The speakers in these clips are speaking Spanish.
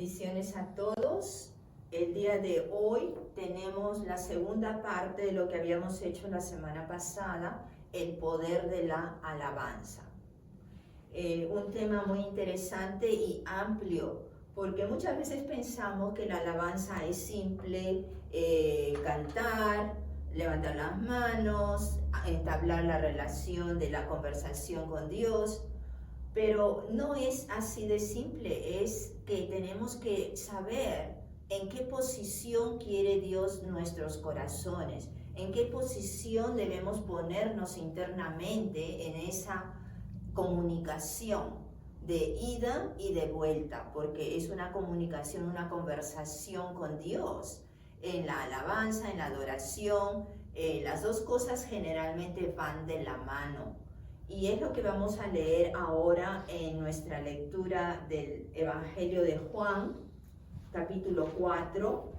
Bendiciones a todos. El día de hoy tenemos la segunda parte de lo que habíamos hecho la semana pasada, el poder de la alabanza. Un tema muy interesante y amplio, porque muchas veces pensamos que la alabanza es simple cantar, levantar las manos, entablar la relación de la conversación con Dios. Pero no es así de simple, es que tenemos que saber en qué posición quiere Dios nuestros corazones, en qué posición debemos ponernos internamente en esa comunicación de ida y de vuelta, porque es una comunicación, una conversación con Dios. En la alabanza, en la adoración, las dos cosas generalmente van de la mano. Y es lo que vamos a leer ahora en nuestra lectura del Evangelio de Juan, capítulo 4,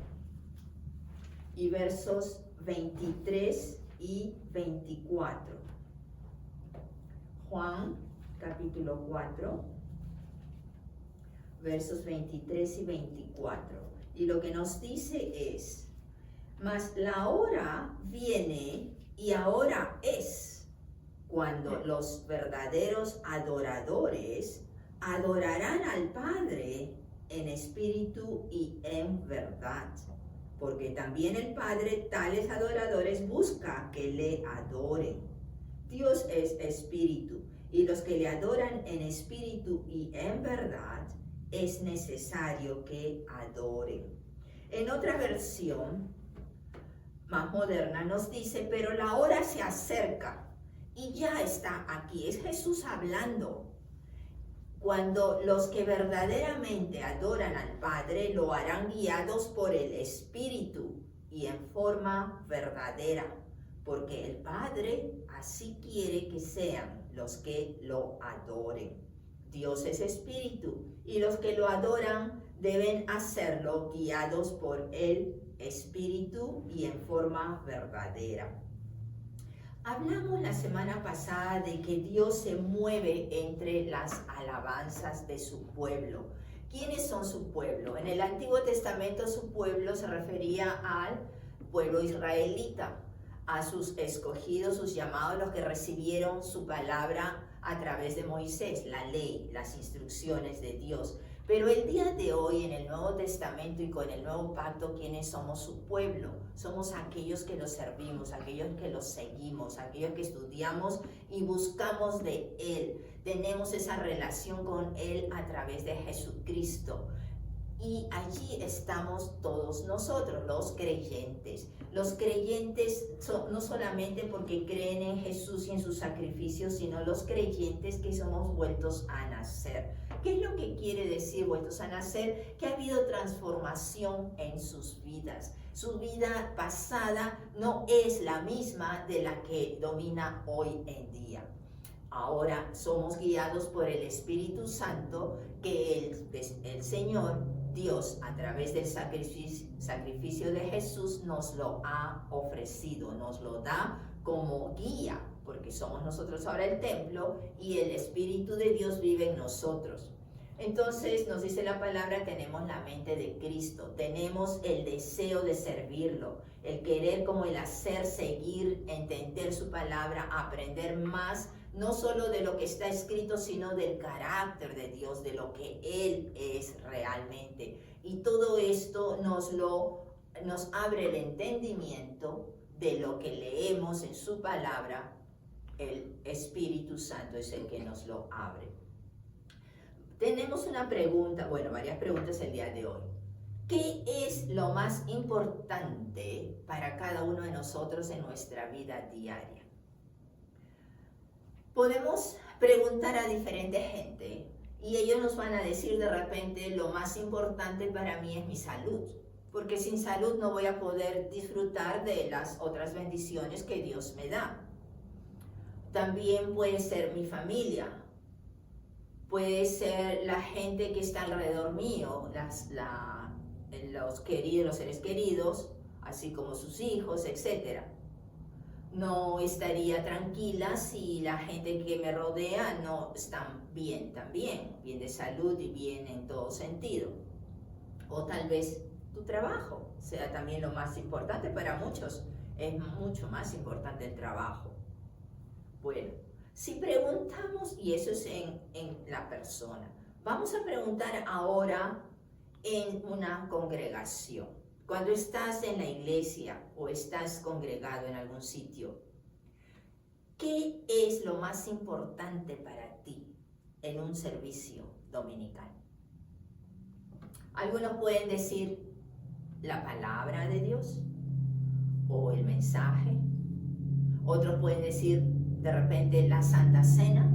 y versos 23 y 24. Juan, capítulo 4, versos 23 y 24. Y lo que nos dice es: mas la hora viene y ahora es, cuando los verdaderos adoradores adorarán al Padre en espíritu y en verdad, porque también el Padre tales adoradores busca que le adoren. Dios es espíritu, y los que le adoran en espíritu y en verdad es necesario que adoren. En otra versión más moderna nos dice: pero la hora se acerca y ya está aquí. Es Jesús hablando. Cuando los que verdaderamente adoran al Padre lo harán guiados por el Espíritu y en forma verdadera, porque el Padre así quiere que sean los que lo adoren. Dios es Espíritu y los que lo adoran deben hacerlo guiados por el Espíritu y en forma verdadera. Hablamos la semana pasada de que Dios se mueve entre las alabanzas de su pueblo. ¿Quiénes son su pueblo? En el Antiguo Testamento su pueblo se refería al pueblo israelita, a sus escogidos, sus llamados, los que recibieron su palabra a través de Moisés, la ley, las instrucciones de Dios. Pero el día de hoy, en el Nuevo Testamento y con el Nuevo Pacto, ¿quiénes somos su pueblo? Somos aquellos que lo servimos, aquellos que lo seguimos, aquellos que estudiamos y buscamos de Él. Tenemos esa relación con Él a través de Jesucristo. Y allí estamos todos nosotros, los creyentes. Los creyentes no solamente porque creen en Jesús y en su sacrificio, sino los creyentes que somos vueltos a nacer. ¿Qué es lo que quiere decir vueltos a nacer? Que ha habido transformación en sus vidas. Su vida pasada no es la misma de la que domina hoy en día. Ahora somos guiados por el Espíritu Santo que el Señor Dios, a través del sacrificio de Jesús, nos lo ha ofrecido, nos lo da como guía, porque somos nosotros ahora el templo y el Espíritu de Dios vive en nosotros. Entonces nos dice la palabra, tenemos la mente de Cristo, tenemos el deseo de servirlo, el querer como el hacer, seguir, entender su palabra, aprender más, no solo de lo que está escrito, sino del carácter de Dios, de lo que Él es realmente. Y todo esto nos abre el entendimiento de lo que leemos en su palabra. El Espíritu Santo es el que nos lo abre. Tenemos una pregunta, varias preguntas el día de hoy. ¿Qué es lo más importante para cada uno de nosotros en nuestra vida diaria? Podemos preguntar a diferente gente y ellos nos van a decir de repente: lo más importante para mí es mi salud, porque sin salud no voy a poder disfrutar de las otras bendiciones que Dios me da. También puede ser mi familia, puede ser la gente que está alrededor mío, los queridos, los seres queridos, así como sus hijos, etc. No estaría tranquila si la gente que me rodea no están bien también, bien de salud y bien en todo sentido. O tal vez tu trabajo sea también lo más importante. Para muchos es mucho más importante el trabajo. Bueno, si preguntamos, y eso es en la persona, vamos a preguntar ahora en una congregación. Cuando estás en la iglesia o estás congregado en algún sitio, ¿qué es lo más importante para ti en un servicio dominical? Algunos pueden decir la palabra de Dios o el mensaje. Otros pueden decir de repente la Santa Cena,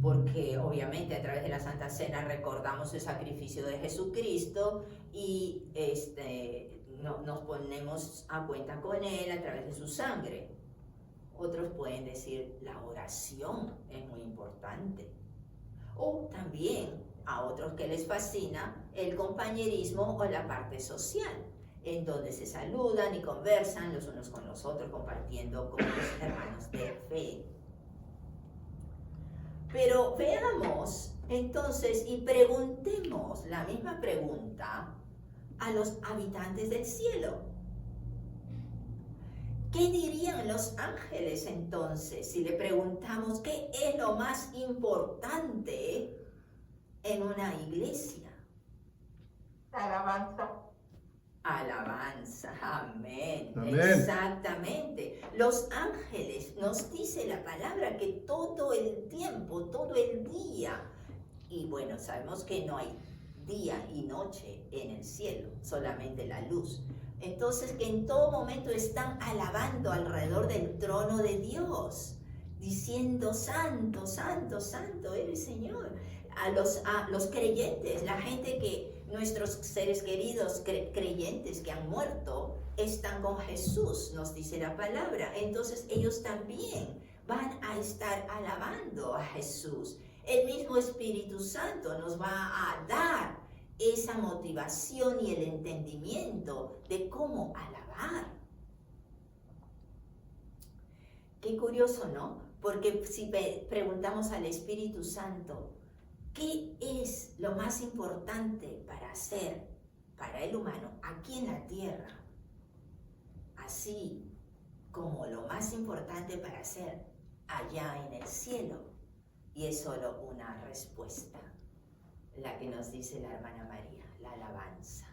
porque obviamente a través de la Santa Cena recordamos el sacrificio de Jesucristo y nos ponemos a cuenta con Él a través de su sangre. Otros pueden decir la oración es muy importante. O también a otros que les fascina el compañerismo o la parte social, en donde se saludan y conversan los unos con los otros, compartiendo con los hermanos de fe. Pero veamos entonces y preguntemos la misma pregunta a los habitantes del cielo. ¿Qué dirían los ángeles entonces si le preguntamos qué es lo más importante en una iglesia? Alabanza. Alabanza, amén. Amén. Exactamente. Los ángeles nos dice la palabra que todo el tiempo, todo el día, y bueno, sabemos que no hay día y noche en el cielo, solamente la luz. Entonces que en todo momento están alabando alrededor del trono de Dios, diciendo santo, santo, santo eres Señor. A los creyentes, la gente que nuestros seres queridos creyentes que han muerto están con Jesús, nos dice la palabra. Entonces ellos también van a estar alabando a Jesús. El mismo Espíritu Santo nos va a dar esa motivación y el entendimiento de cómo alabar. Qué curioso, ¿no? Porque si preguntamos al Espíritu Santo, ¿qué es lo más importante para hacer, para el humano, aquí en la tierra? Así como lo más importante para hacer allá en el cielo. Y es solo una respuesta, la que nos dice la hermana María, la alabanza.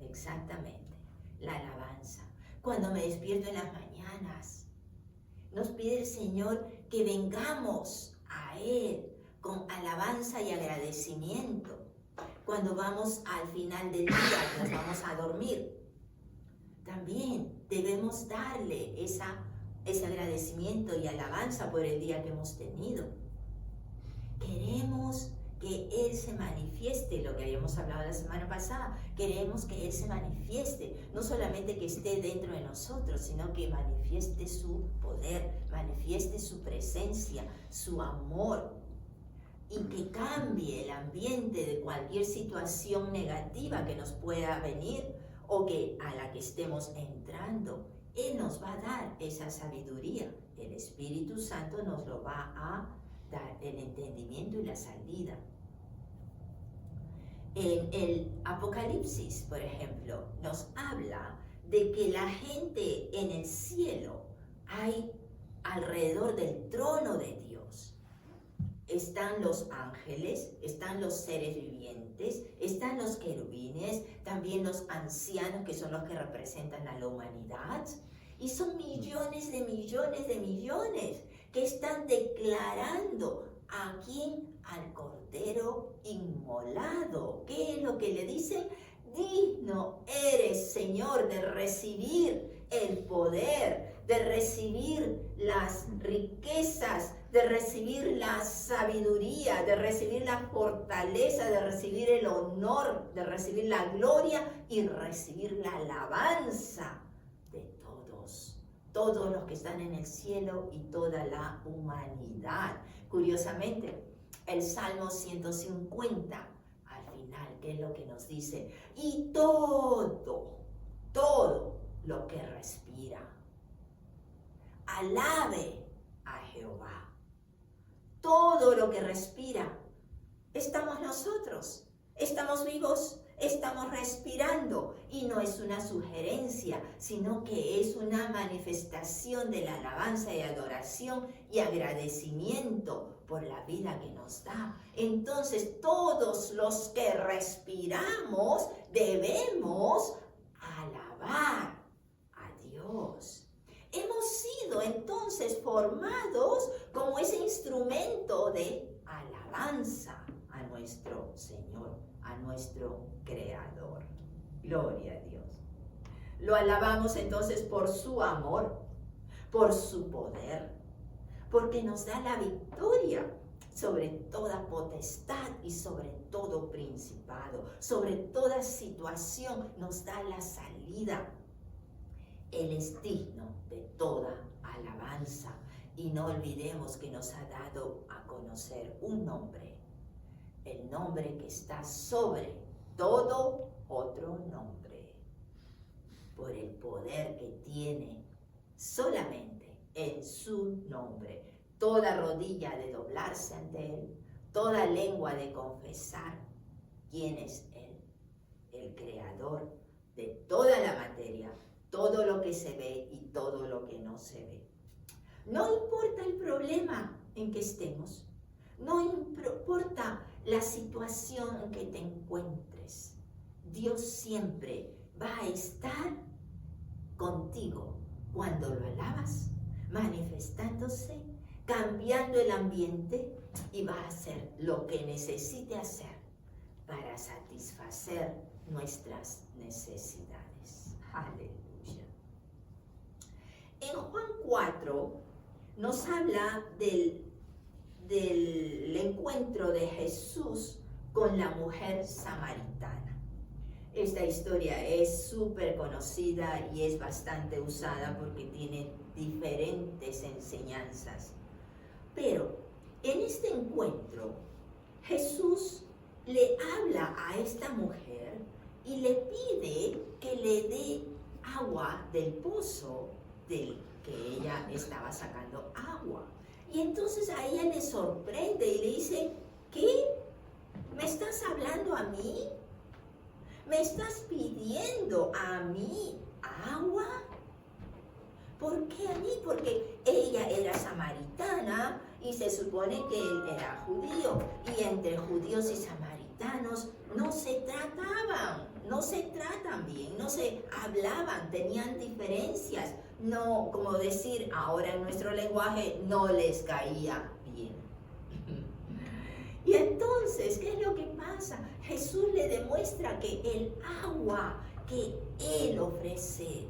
Exactamente, la alabanza. Cuando me despierto en las mañanas, nos pide el Señor que vengamos a Él con alabanza y agradecimiento. Cuando vamos al final del día, nos vamos a dormir, también debemos darle ese agradecimiento y alabanza por el día que hemos tenido. Queremos que Él se manifieste, lo que habíamos hablado la semana pasada, queremos que Él se manifieste, no solamente que esté dentro de nosotros, sino que manifieste su poder, manifieste su presencia, su amor, y que cambie el ambiente de cualquier situación negativa que nos pueda venir o que a la que estemos entrando. Él nos va a dar esa sabiduría, el Espíritu Santo nos lo va a dar, el entendimiento y la salida. En el Apocalipsis, por ejemplo, nos habla de que la gente en el cielo hay alrededor del trono de Dios. Están los ángeles, están los seres vivientes, están los querubines, también los ancianos que son los que representan a la humanidad. Y son millones de millones de millones que están declarando a quién, al Cordero inmolado. ¿Qué es lo que le dicen? Digno eres, Señor, de recibir el poder, de recibir las riquezas, de recibir la sabiduría, de recibir la fortaleza, de recibir el honor, de recibir la gloria y recibir la alabanza de todos los que están en el cielo y toda la humanidad. Curiosamente, el Salmo 150, al final, ¿qué es lo que nos dice? Y todo lo que respira, alabe a Jehová. Todo lo que respira, estamos nosotros. Estamos vivos, estamos respirando y no es una sugerencia, sino que es una manifestación de la alabanza y adoración y agradecimiento por la vida que nos da. Entonces todos los que respiramos debemos alabar a Dios. Hemos sido entonces formados como ese instrumento de alabanza a nuestro Señor, a nuestro Creador. Gloria a Dios. Lo alabamos entonces por su amor, por su poder, porque nos da la victoria sobre toda potestad y sobre todo principado, sobre toda situación, nos da la salida. Él es digno de toda alabanza. Y no olvidemos que nos ha dado a conocer un nombre, el nombre que está sobre todo otro nombre, por el poder que tiene solamente en su nombre. Toda rodilla de doblarse ante Él, toda lengua de confesar quién es Él, el creador de toda la materia, todo lo que se ve y todo lo que no se ve. No importa el problema en que estemos, no importa la situación en que te encuentres, Dios siempre va a estar contigo cuando lo alabas, manifestándose, cambiando el ambiente, y va a hacer lo que necesite hacer para satisfacer nuestras necesidades. Aleluya. En Juan 4 nos habla del encuentro de Jesús con la mujer samaritana. Esta historia es súper conocida y es bastante usada porque tiene diferentes enseñanzas. Pero en este encuentro, Jesús le habla a esta mujer y le pide que le dé agua del pozo del que ella estaba sacando agua. Y entonces a ella le sorprende y le dice, ¿qué? ¿Me estás hablando a mí? ¿Me estás pidiendo a mí agua? ¿Por qué a mí? Porque ella era samaritana y se supone que él era judío. Y entre judíos y samaritanos no se trataban, no se tratan bien, no se hablaban, tenían diferencias. No, como decir ahora en nuestro lenguaje, no les caía bien. Y entonces, ¿qué es lo que pasa? Jesús le demuestra que el agua que Él ofrece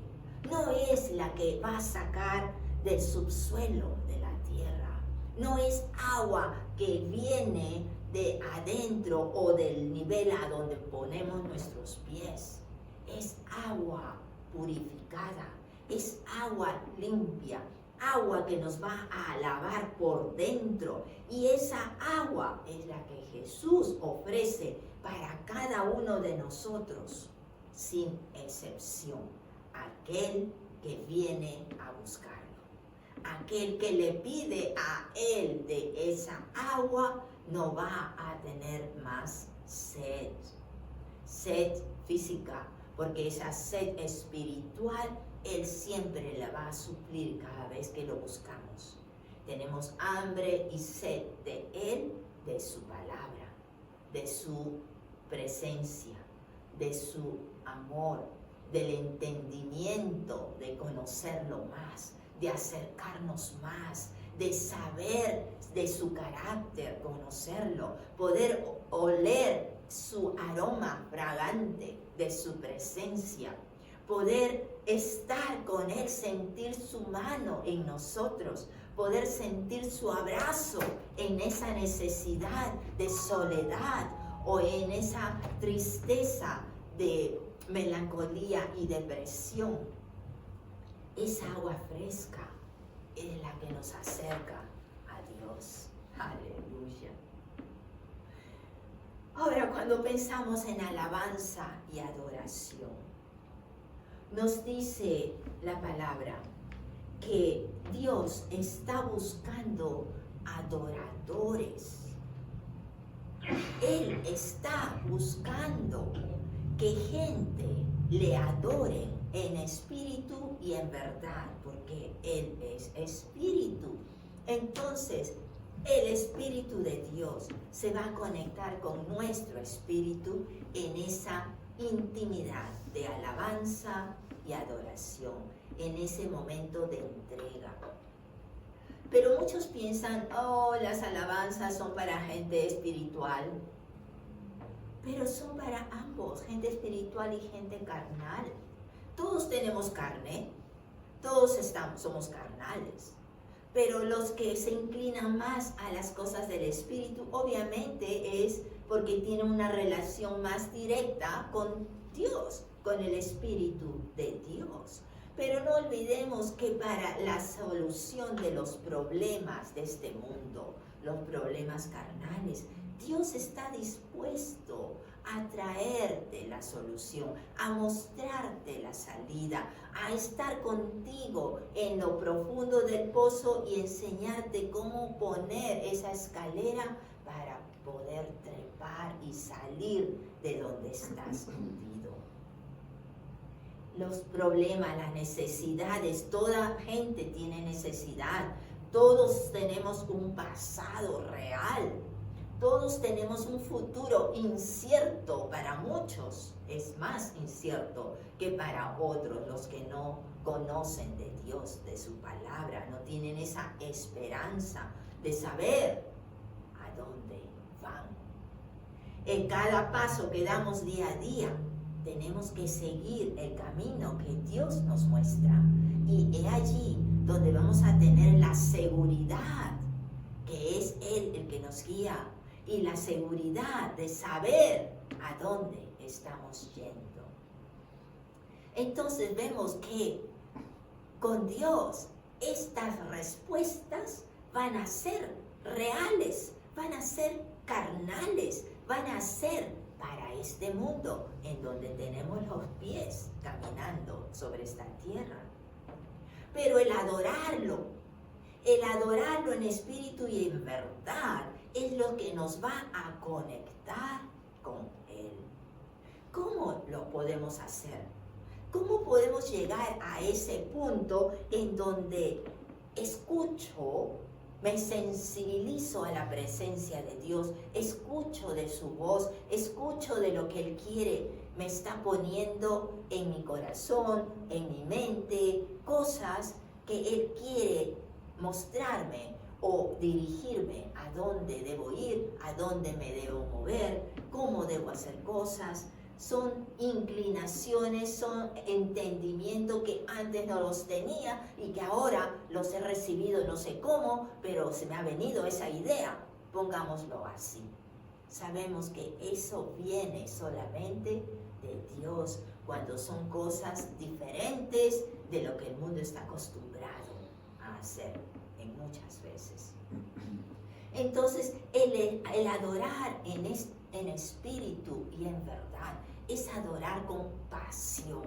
no es la que va a sacar del subsuelo de la tierra. No es agua que viene de adentro o del nivel a donde ponemos nuestros pies. Es agua purificada, es agua limpia, agua que nos va a lavar por dentro. Y esa agua es la que Jesús ofrece para cada uno de nosotros, sin excepción. Aquel que viene a buscarlo, aquel que le pide a Él de esa agua, no va a tener más sed. Sed física, porque esa sed espiritual Él siempre la va a suplir cada vez que lo buscamos. Tenemos hambre y sed de Él, de su palabra, de su presencia, de su amor, del entendimiento, de conocerlo más, de acercarnos más, de saber de su carácter, conocerlo, poder oler su aroma fragante de su presencia, poder estar con Él, sentir su mano en nosotros, poder sentir su abrazo en esa necesidad de soledad o en esa tristeza de melancolía y depresión. Esa agua fresca es la que nos acerca a Dios. Aleluya. Ahora, cuando pensamos en alabanza y adoración, nos dice la palabra que Dios está buscando adoradores. Él está buscando que gente le adore en espíritu y en verdad, porque Él es espíritu. Entonces, el Espíritu de Dios se va a conectar con nuestro espíritu en esa intimidad de alabanza y adoración, en ese momento de entrega. Pero muchos piensan, oh, las alabanzas son para gente espiritual. Pero son para ambos, gente espiritual y gente carnal. Todos tenemos carne, todos somos carnales. Pero los que se inclinan más a las cosas del espíritu, obviamente es porque tienen una relación más directa con Dios, con el espíritu de Dios. Pero no olvidemos que para la solución de los problemas de este mundo, los problemas carnales, Dios está dispuesto a traerte la solución, a mostrarte la salida, a estar contigo en lo profundo del pozo y enseñarte cómo poner esa escalera para poder trepar y salir de donde estás hundido. Los problemas, las necesidades, toda gente tiene necesidad, todos tenemos un pasado real. Todos tenemos un futuro incierto para muchos, es más incierto que para otros, los que no conocen de Dios, de su palabra, no tienen esa esperanza de saber a dónde van. En cada paso que damos día a día, tenemos que seguir el camino que Dios nos muestra. Y es allí donde vamos a tener la seguridad que es Él el que nos guía, y la seguridad de saber a dónde estamos yendo. Entonces vemos que con Dios estas respuestas van a ser reales, van a ser carnales, van a ser para este mundo en donde tenemos los pies caminando sobre esta tierra. Pero el adorarlo en espíritu y en verdad, es lo que nos va a conectar con Él. ¿Cómo lo podemos hacer? ¿Cómo podemos llegar a ese punto en donde escucho, me sensibilizo a la presencia de Dios, escucho de su voz, escucho de lo que Él quiere, me está poniendo en mi corazón, en mi mente, cosas que Él quiere mostrarme o dirigirme a dónde debo ir, a dónde me debo mover, cómo debo hacer cosas? Son inclinaciones, son entendimientos que antes no los tenía y que ahora los he recibido no sé cómo, pero se me ha venido esa idea, pongámoslo así. Sabemos que eso viene solamente de Dios cuando son cosas diferentes de lo que el mundo está acostumbrado a hacer en muchas veces. Entonces, el adorar en espíritu y en verdad es adorar con pasión,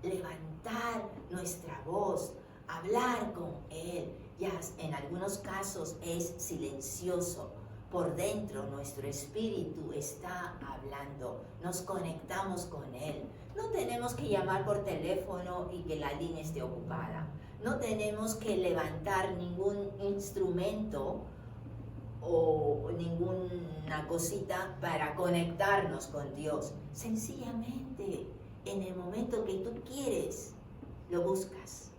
levantar nuestra voz, hablar con Él. Ya en algunos casos es silencioso. Por dentro nuestro espíritu está hablando, nos conectamos con Él. No tenemos que llamar por teléfono y que la línea esté ocupada. No tenemos que levantar ningún instrumento o ninguna cosita para conectarnos con Dios. Sencillamente, en el momento que tú quieres, lo buscas.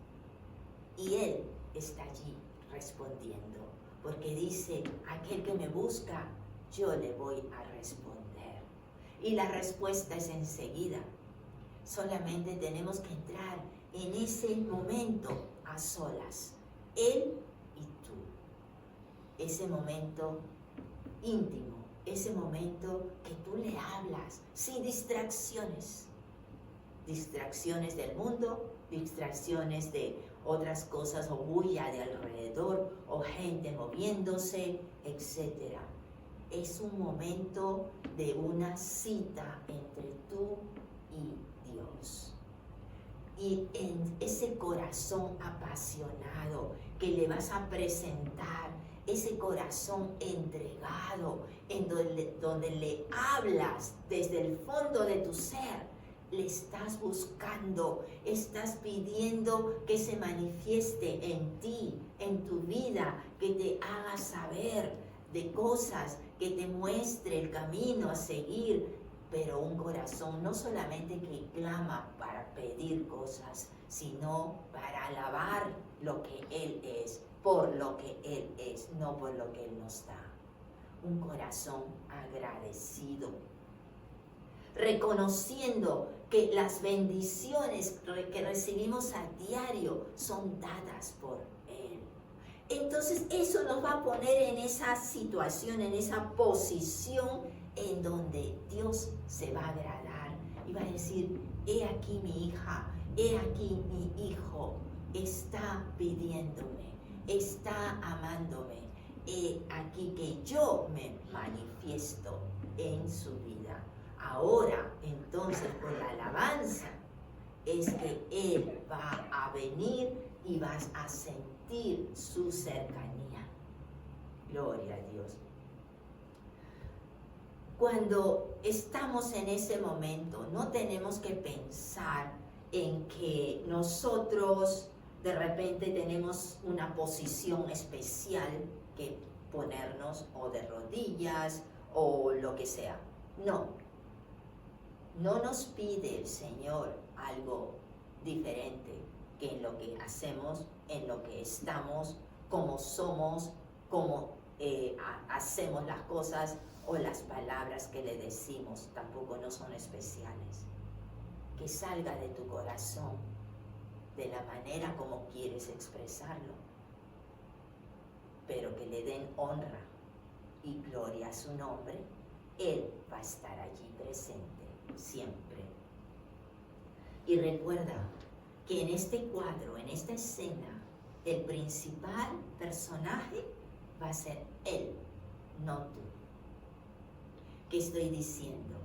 Y Él está allí respondiendo. Porque dice, aquel que me busca, yo le voy a responder. Y la respuesta es enseguida. Solamente tenemos que entrar en ese momento a solas, Él y tú. Ese momento íntimo, ese momento que tú le hablas sin distracciones. Distracciones del mundo, distracciones de otras cosas o bulla de alrededor o gente moviéndose, etc. Es un momento de una cita entre tú y Dios. Y en ese corazón apasionado que le vas a presentar ese corazón entregado, en donde le hablas desde el fondo de tu ser, le estás buscando, estás pidiendo que se manifieste en ti, en tu vida, que te haga saber de cosas, que te muestre el camino a seguir, pero un corazón no solamente que clama para pedir cosas, sino para alabar lo que Él es, por lo que Él es, no por lo que Él nos da. Un corazón agradecido, reconociendo que las bendiciones que recibimos a diario son dadas por Él. Entonces eso nos va a poner en esa situación, en esa posición en donde Dios se va a agradar y va a decir, he aquí mi hija, he aquí mi hijo, está pidiéndome, está amándome, he aquí que yo me manifiesto en su vida. Ahora, entonces, por la alabanza, es que Él va a venir y vas a sentir su cercanía. Gloria a Dios. Cuando estamos en ese momento, no tenemos que pensar en que nosotros de repente tenemos una posición especial que ponernos, o de rodillas, o lo que sea. No. No nos pide el Señor algo diferente que en lo que hacemos, en lo que estamos, como somos, como hacemos las cosas o las palabras que le decimos, tampoco no son especiales. Que salga de tu corazón, de la manera como quieres expresarlo, pero que le den honra y gloria a su nombre. Él va a estar allí presente siempre. Y recuerda que en este cuadro, en esta escena, el principal personaje va a ser Él, no tú. ¿Qué estoy diciendo?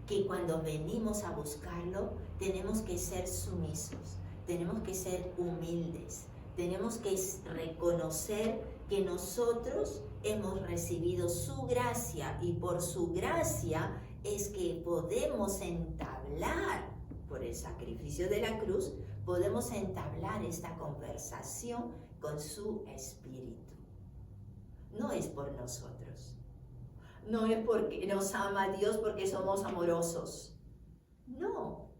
Que cuando venimos a buscarlo, tenemos que ser sumisos, tenemos que ser humildes, tenemos que reconocer que nosotros hemos recibido su gracia y por su gracia es que podemos entablar, por el sacrificio de la cruz, podemos entablar esta conversación con su Espíritu. No es por nosotros, no es porque nos ama Dios porque somos amorosos. No,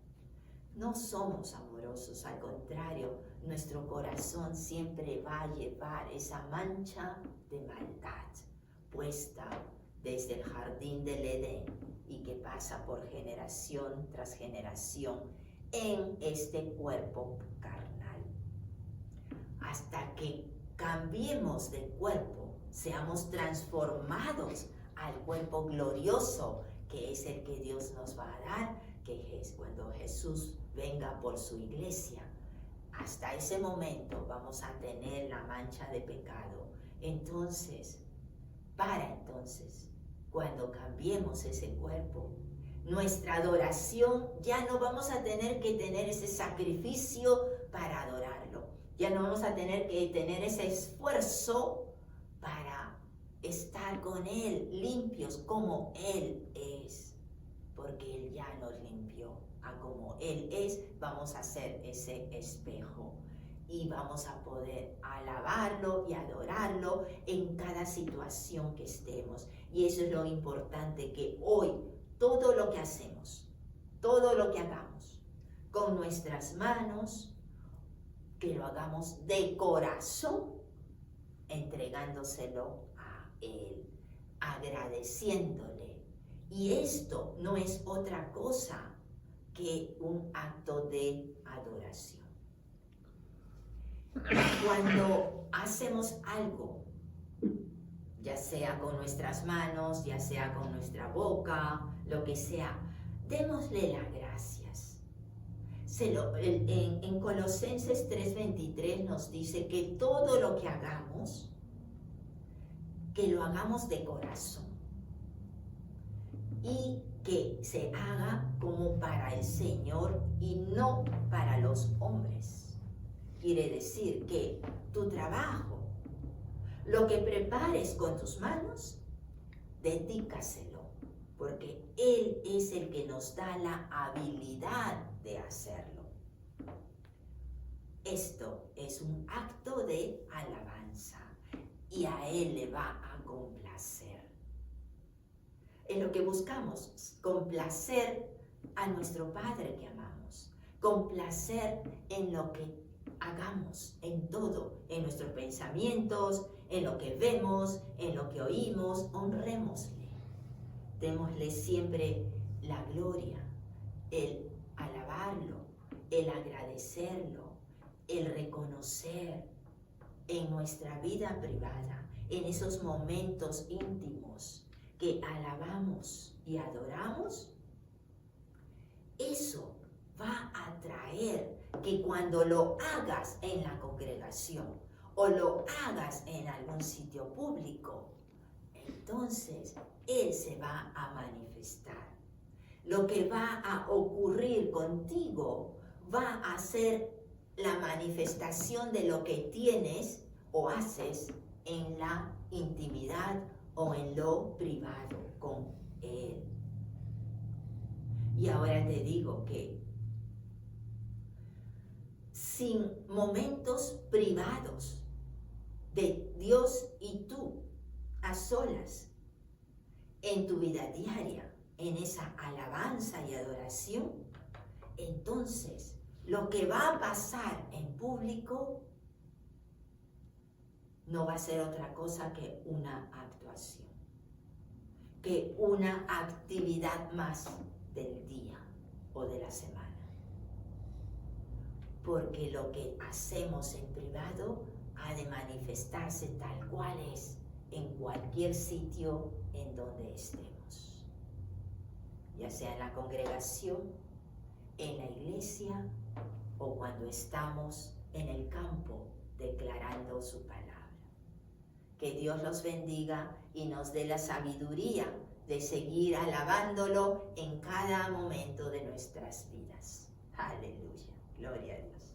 no somos amorosos, al contrario, nuestro corazón siempre va a llevar esa mancha de maldad puesta desde el jardín del Edén y que pasa por generación tras generación en este cuerpo carnal. Hasta que cambiemos de cuerpo, seamos transformados al cuerpo glorioso que es el que Dios nos va a dar, que es cuando Jesús venga por su iglesia. Hasta ese momento vamos a tener la mancha de pecado. Entonces, cuando cambiemos ese cuerpo, nuestra adoración, ya no vamos a tener que tener ese sacrificio para adorarlo. Ya no vamos a tener que tener ese esfuerzo para estar con Él, limpios como Él es. Porque Él ya nos limpió. A como Él es, vamos a ser ese espejo. Y vamos a poder alabarlo y adorarlo en cada situación que estemos. Y eso es lo importante, que hoy todo lo que hacemos, todo lo que hagamos con nuestras manos, que lo hagamos de corazón, entregándoselo a Él, agradeciéndole. Y esto no es otra cosa que un acto de adoración. Cuando hacemos algo, ya sea con nuestras manos, ya sea con nuestra boca, lo que sea, démosle las gracias. En Colosenses 3:23 nos dice que todo lo que hagamos, que lo hagamos de corazón y que se haga como para el Señor y no para los hombres. Quiere decir que tu trabajo Lo que prepares con tus manos, dedícaselo, porque Él es el que nos da la habilidad de hacerlo. Esto es un acto de alabanza y a Él le va a complacer. Es lo que buscamos, complacer a nuestro Padre que amamos, complacer en lo que hagamos, en todo, en nuestros pensamientos, en lo que vemos, en lo que oímos, honrémosle. Démosle siempre la gloria, el alabarlo, el agradecerlo, el reconocer en nuestra vida privada, en esos momentos íntimos que alabamos y adoramos. Eso va a traer que cuando lo hagas en la congregación o lo hagas en algún sitio público, entonces Él se va a manifestar. Lo que va a ocurrir contigo va a ser la manifestación de lo que tienes o haces en la intimidad o en lo privado con Él. Y ahora te digo que sin momentos privados de Dios y tú a solas en tu vida diaria, en esa alabanza y adoración, entonces lo que va a pasar en público no va a ser otra cosa que una actuación, que una actividad más del día o de la semana. Porque lo que hacemos en privado ha de manifestarse tal cual es en cualquier sitio en donde estemos, ya sea en la congregación, en la iglesia o cuando estamos en el campo declarando su palabra. Que Dios los bendiga y nos dé la sabiduría de seguir alabándolo en cada momento de nuestras vidas. Aleluya. Gloria a Dios.